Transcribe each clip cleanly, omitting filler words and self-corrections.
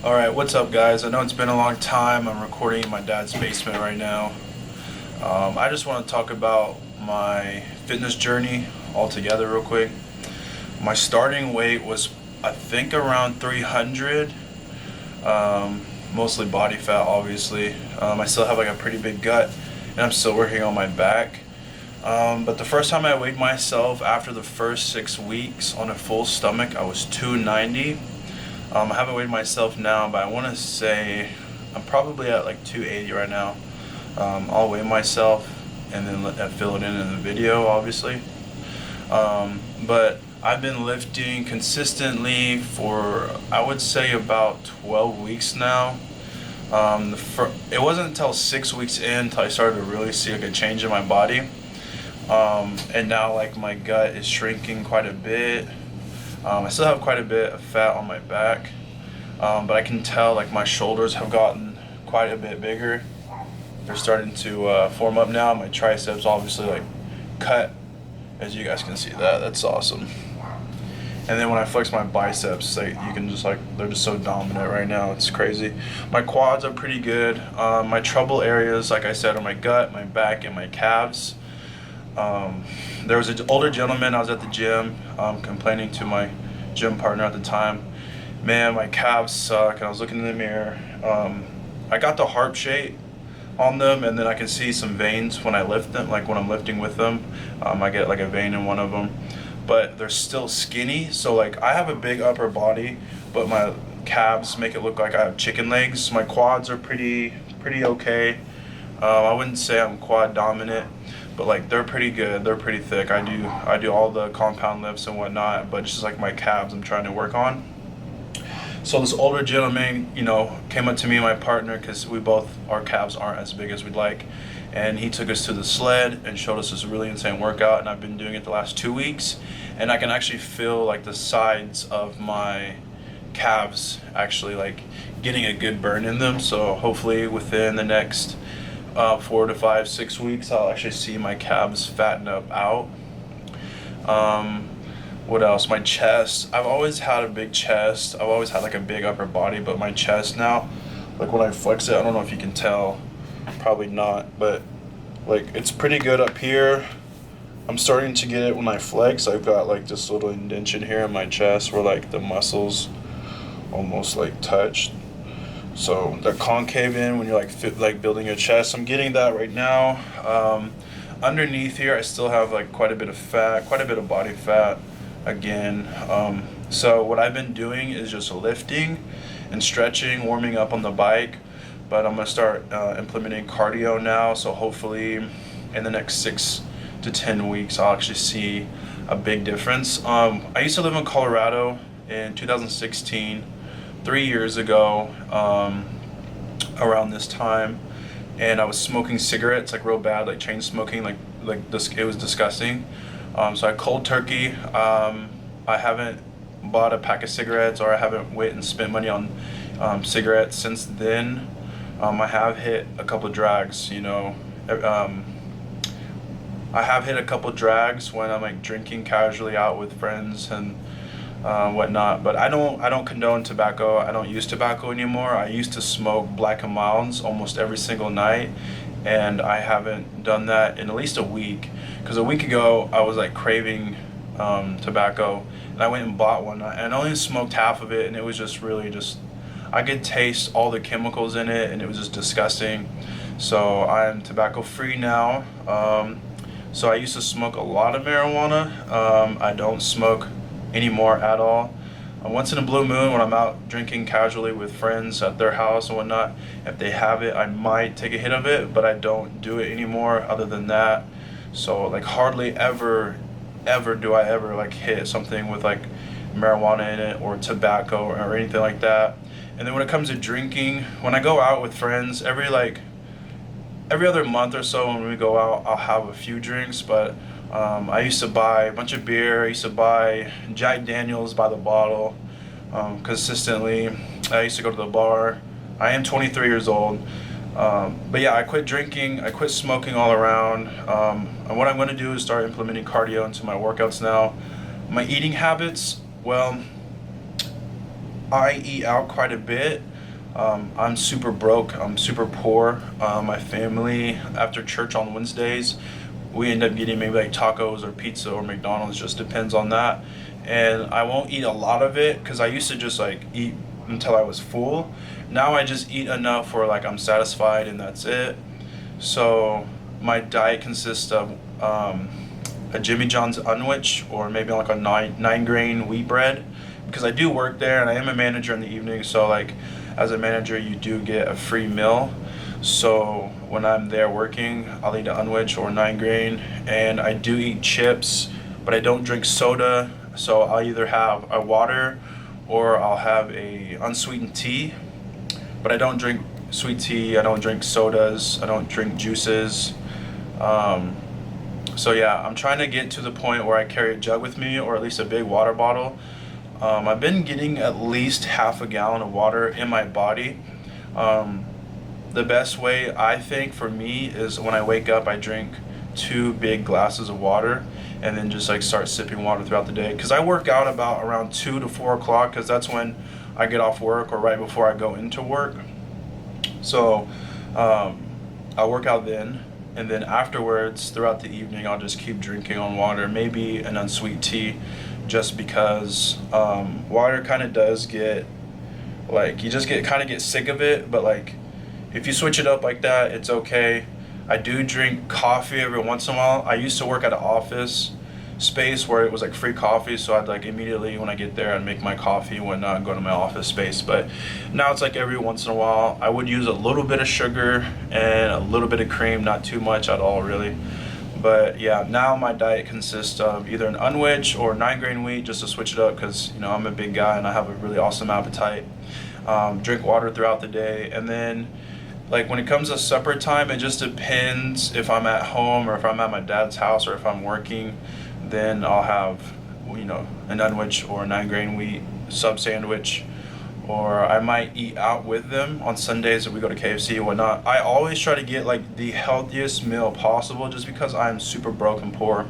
Alright, what's up guys? I know it's been a long time. I'm recording in my dad's basement right now. I just want to talk about my fitness journey altogether real quick. My starting weight was, I think, around 300. Mostly body fat, obviously. I still have like a pretty big gut, and I'm still working on my back. But the first time I weighed myself after the first 6 weeks on a full stomach, I was 290. I haven't weighed myself now, but I want to say I'm probably at like 280 right now. I'll weigh myself and then fill it in the video, obviously. But I've been lifting consistently for, I would say, about 12 weeks now. It wasn't until 6 weeks in until I started to really see like a change in my body. And now like my gut is shrinking quite a bit. I still have quite a bit of fat on my back, but I can tell like my shoulders have gotten quite a bit bigger. They're starting to form up now. My triceps obviously like cut, as you guys can see that. That's awesome. And then when I flex my biceps, like you can just like, they're just so dominant right now. It's crazy. My quads are pretty good. My trouble areas, like I said, are my gut, my back, and my calves. There was an older gentleman, I was at the gym, complaining to my gym partner at the time, man, my calves suck, and I was looking in the mirror. I got the heart shape on them, and then I can see some veins when I lift them, like when I'm lifting with them. I get like a vein in one of them, but they're still skinny, so like I have a big upper body, but my calves make it look like I have chicken legs. My quads are pretty okay. I wouldn't say I'm quad dominant, but like they're pretty good. They're pretty thick. I do all the compound lifts and whatnot, but it's just like my calves I'm trying to work on. So this older gentleman, came up to me and my partner, because our calves aren't as big as we'd like, and he took us to the sled and showed us this really insane workout, and I've been doing it the last 2 weeks, and I can actually feel like the sides of my calves actually like getting a good burn in them. So hopefully within the next 4 to 5, 6 weeks, I'll actually see my calves fatten up out. What else? My chest. I've always had a big chest. I've always had like a big upper body, but my chest now, like when I flex it, I don't know if you can tell, probably not, but like it's pretty good up here. I'm starting to get it when I flex. I've got like this little indentation here in my chest where like the muscles almost like touch. So they're concave in when you're like building your chest. I'm getting that right now. Underneath here, I still have like quite a bit of fat, quite a bit of body fat again. So what I've been doing is just lifting and stretching, warming up on the bike. But I'm gonna start implementing cardio now. So hopefully in the next 6 to 10 weeks, I'll actually see a big difference. I used to live in Colorado in 2016. 3 years ago, around this time, and I was smoking cigarettes like real bad, like chain smoking, like this. It was disgusting. So I cold turkey. I haven't bought a pack of cigarettes, or I haven't went and spent money on cigarettes since then. I have hit a couple drags, I have hit a couple drags when I'm like drinking casually out with friends and whatnot, but I don't condone tobacco. I don't use tobacco anymore. I used to smoke Black and Milds almost every single night, and I haven't done that in at least a week, because a week ago I was like craving tobacco, and I went and bought one, and I only smoked half of it, and it was just really I could taste all the chemicals in it, and it was just disgusting. So I'm tobacco free now. So I used to smoke a lot of marijuana. I don't smoke anymore at all. Once in a blue moon, when I'm out drinking casually with friends at their house and whatnot, if they have it, I might take a hit of it, but I don't do it anymore other than that. So like hardly ever do I ever like hit something with like marijuana in it or tobacco or anything like that. And then when it comes to drinking, when I go out with friends, every other month or so when we go out, I'll have a few drinks, but I used to buy a bunch of beer. I used to buy Jack Daniels by the bottle consistently. I used to go to the bar. I am 23 years old. But yeah, I quit drinking. I quit smoking all around. And what I'm going to do is start implementing cardio into my workouts now. My eating habits, well, I eat out quite a bit. I'm super broke. I'm super poor. My family, after church on Wednesdays, we end up getting maybe like tacos or pizza or McDonald's, just depends on that. And I won't eat a lot of it because I used to just like eat until I was full. Now I just eat enough where like I'm satisfied and that's it. So my diet consists of a Jimmy John's unwich or maybe like a nine grain wheat bread because I do work there and I am a manager in the evening. So like as a manager, you do get a free meal. So when I'm there working, I'll eat an unwich or 9 grain, and I do eat chips, but I don't drink soda. So I'll either have a water or I'll have a unsweetened tea. But I don't drink sweet tea. I don't drink sodas. I don't drink juices. Um, so yeah, I'm trying to get to the point where I carry a jug with me or at least a big water bottle. I've been getting at least half a gallon of water in my body. Um, the best way I think for me is when I wake up, I drink 2 big glasses of water and then just like start sipping water throughout the day. Because I work out about around 2 to 4 o'clock because that's when I get off work or right before I go into work. So I'll work out then. And then afterwards, throughout the evening, I'll just keep drinking on water, maybe an unsweet tea, just because water kind of does get, like, you just get sick of it. But like, if you switch it up like that, it's okay. I do drink coffee every once in a while. I used to work at an office space where it was like free coffee, so I'd like immediately when I get there I'd make my coffee when I go to my office space. But now it's like every once in a while. I would use a little bit of sugar and a little bit of cream, not too much at all really. But yeah, now my diet consists of either an unwich or 9 grain wheat, just to switch it up because, you know, I'm a big guy and I have a really awesome appetite. Drink water throughout the day, and then like when it comes to supper time, it just depends if I'm at home or if I'm at my dad's house or if I'm working. Then I'll have, you know, an unwich or a 9 grain wheat sub sandwich, or I might eat out with them on Sundays if we go to KFC and whatnot. I always try to get like the healthiest meal possible just because I'm super broke and poor.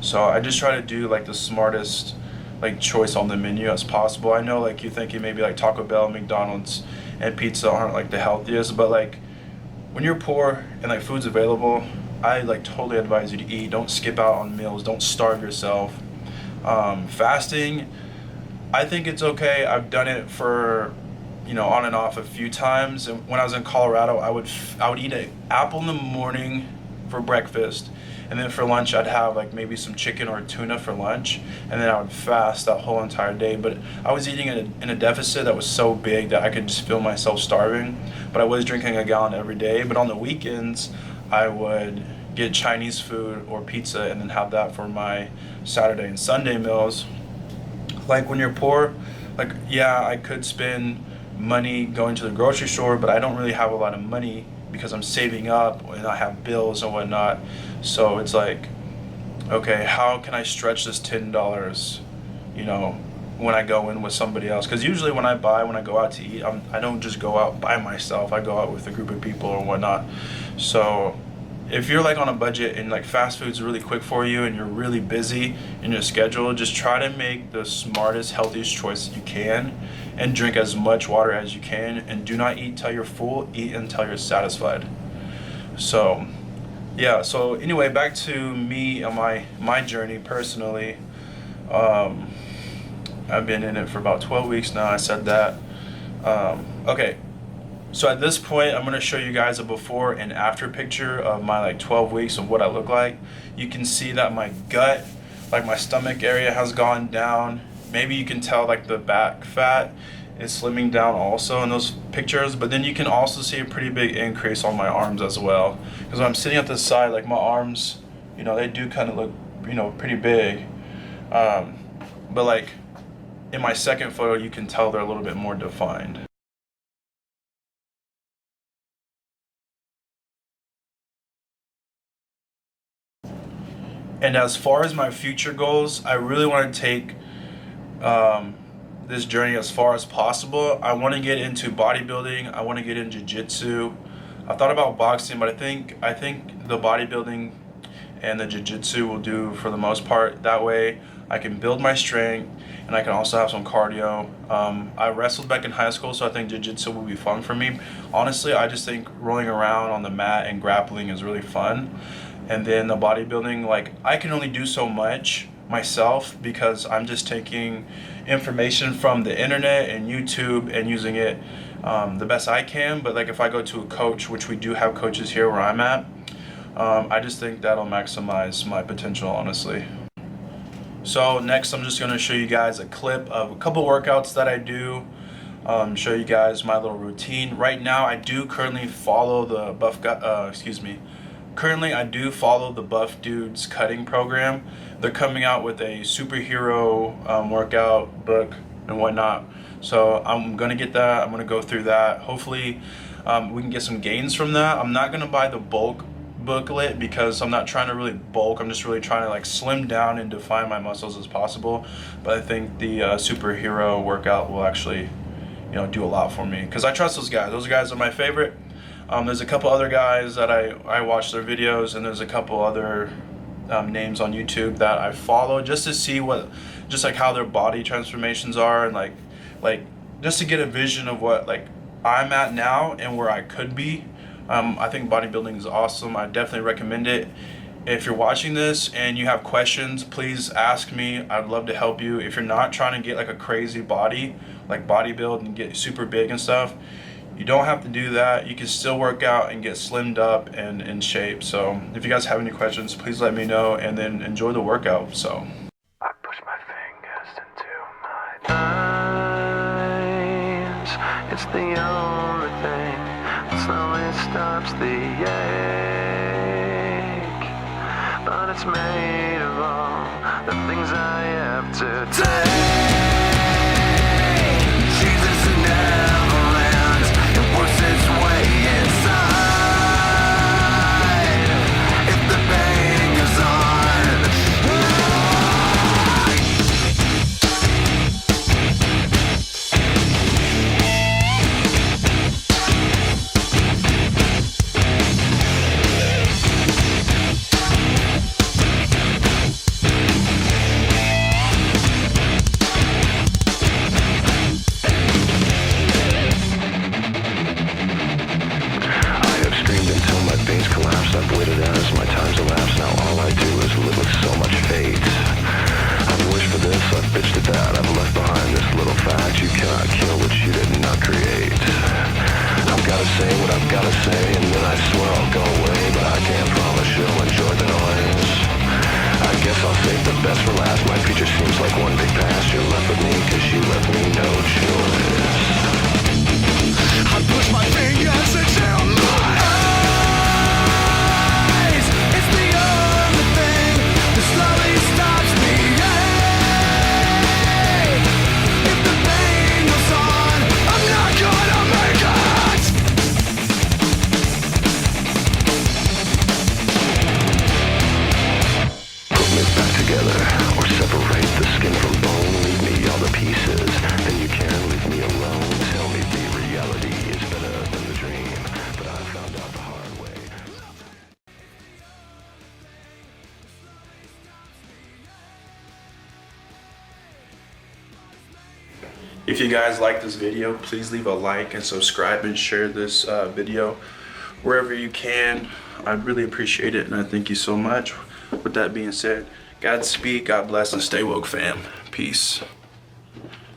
So I just try to do like the smartest like choice on the menu as possible. I know like you're thinking maybe like Taco Bell, McDonald's, and pizza aren't like the healthiest, but like when you're poor and like food's available, I like totally advise you to eat. Don't skip out on meals. Don't starve yourself. Fasting, I think it's okay. I've done it for, you know, on and off a few times. And when I was in Colorado, I would eat an apple in the morning for breakfast, and then for lunch I'd have like maybe some chicken or tuna for lunch, and then I would fast that whole entire day. But I was eating in a deficit that was so big that I could just feel myself starving. But I was drinking a gallon every day. But on the weekends, I would get Chinese food or pizza and then have that for my Saturday and Sunday meals. Like when you're poor, like yeah, I could spend money going to the grocery store, but I don't really have a lot of money because I'm saving up and I have bills and whatnot. So it's like, okay, how can I stretch this $10, you know, when I go in with somebody else? Because usually when I go out to eat, I don't just go out by myself. I go out with a group of people or whatnot. So if you're like on a budget and like fast food's really quick for you and you're really busy in your schedule, just try to make the smartest, healthiest choice you can and drink as much water as you can, and do not eat till you're full, eat until you're satisfied. So yeah, so anyway, back to me and my journey personally. I've been in it for about 12 weeks now. I said that. Okay, so at this point, I'm gonna show you guys a before and after picture of my like 12 weeks of what I look like. You can see that my gut, like my stomach area has gone down. Maybe you can tell like the back fat is slimming down also in those pictures, but then you can also see a pretty big increase on my arms as well. Because when I'm sitting at the side, like my arms, you know, they do kind of look, you know, pretty big. But like in my second photo, you can tell they're a little bit more defined. And as far as my future goals, I really want to take this journey as far as possible. I want to get into bodybuilding. I want to get into jiu-jitsu. I thought about boxing, but I think the bodybuilding and the jiu-jitsu will do for the most part. That way I can build my strength, and I can also have some cardio. I wrestled back in high school, so I think jiu-jitsu will be fun for me. Honestly, I just think rolling around on the mat and grappling is really fun. And then the bodybuilding, like, I can only do so much myself because I'm just taking information from the internet and YouTube and using it the best I can. But like if I go to a coach, which we do have coaches here where I'm at, I just think that'll maximize my potential, honestly. So next I'm just going to show you guys a clip of a couple workouts that I do, show you guys my little routine. Right now I do currently follow the Buff Dudes cutting program. They're coming out with a superhero workout book and whatnot. So I'm gonna get that. I'm gonna go through that. Hopefully we can get some gains from that. I'm not gonna buy the bulk booklet because I'm not trying to really bulk. I'm just really trying to like slim down and define my muscles as possible. But I think the superhero workout will actually, do a lot for me because I trust those guys. Those guys are my favorite. There's a couple other guys that I watch their videos, and there's a couple other names on YouTube that I follow just to see how their body transformations are, and like just to get a vision of what like I'm at now and where I could be. I think bodybuilding is awesome. I definitely recommend it. If you're watching this and you have questions, please ask me. I'd love to help you. If you're not trying to get like a crazy body, like bodybuild and get super big and stuff, you don't have to do that. You can still work out and get slimmed up and in shape. So if you guys have any questions, please let me know, and then enjoy the workout. So I push my fingers into my eyes. It's the only thing that slowly stops the ache, but it's made of all the things I have to take. Jesus never ends. It works its way inside. If the pain goes I've waited as my time's elapsed. Now all I do is live with so much fate. I've wished for this, I've bitched at that. I've left behind this little fact: you cannot kill what you did not create. I've gotta say what I've gotta say, and then I swear I'll go away, but I can't promise you'll enjoy the noise. I guess I'll save the best for last. My future seems like one big past. You're left with me cause you left me no choice. I push my fingers into my eyes. It's the only thing that slowly stops me. If the pain goes on, I'm not gonna make it. Put me back together, or separate the skin from bone. Leave me all the pieces, then you can leave me alone. Tell me the reality is better than the dream, but I found out the hard way. If you guys like this video, please leave a like and subscribe and share this video wherever you can. I'd really appreciate it, and I thank you so much. With that being said, Godspeed, God bless, and stay woke, fam. Peace.